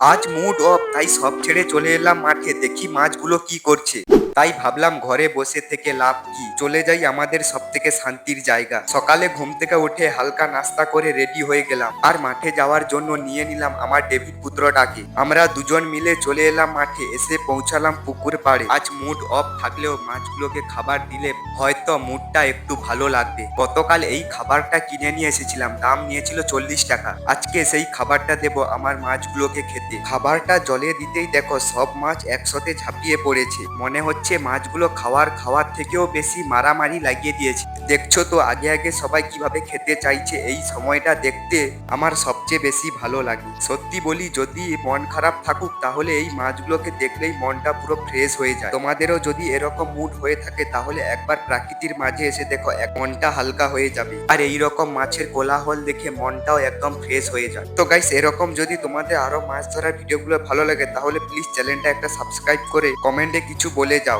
আজ mood of, তাই সব ছেড়ে চলে এলাম মাঠে, দেখি মাছগুলো কি করছে। তাই ভাবলাম ঘরে বসে থেকে লাভ কি, চলে যাই আমাদের সব থেকে শান্তির জায়গা। সকালে ঘুম থেকে উঠে হালকা নাস্তা করে রেডি হয়ে গেলাম আর মাঠে যাওয়ার জন্য নিয়ে নিলাম আমার ডেভিড পুত্রটাকে। আমরা দুজন মিলে চলে এলাম মাঠে, এসে পৌঁছালাম পুকুর পাড়ে। আজ মুড অফ থাকলেও মাছগুলোকে খাবার দিলে হয়তো মুডটা একটু ভালো লাগবে। গতকাল এই খাবারটা কিনে নিয়ে এসেছিলাম, দাম নিয়েছিল 40 টাকা। আজকে সেই খাবারটা দেব আমার মাছগুলোকে খেতে। খাবারটা জলে দিতেই দেখো সব মাছ একসাথে ঝাঁপিয়ে পড়েছে, মনে হচ্ছে মাছগুলো খাওয়ার থেকেও বেশি মারামারি লাগিয়ে দিয়েছে। দেখছো তো আগে আগে সবাই কিভাবে খেতে চাইছে, এই সময়টা দেখতে আমার সবচেয়ে বেশি ভালো লাগে। সত্যি বলি, যদি মন খারাপ থাকুক তাহলে এই মাছগুলোকে দেখলেই মনটা পুরো ফ্রেশ হয়ে যায়। তোমাদেরও যদি এরকম মুড হয়ে থাকে তাহলে একবার প্রাকৃতির মাঝে এসে দেখো, এক মনটা হালকা হয়ে যাবে। আর এই রকম মাছের কোলাহল দেখে মনটাও একদম ফ্রেশ হয়ে যায়। তো গাইস, এরকম যদি তোমাদের আরো মাছ ধরার ভিডিওগুলো ভালো লাগে তাহলে প্লিজ চ্যানেলটা একটা সাবস্ক্রাইব করে কমেন্টে কিছু বলে যাও।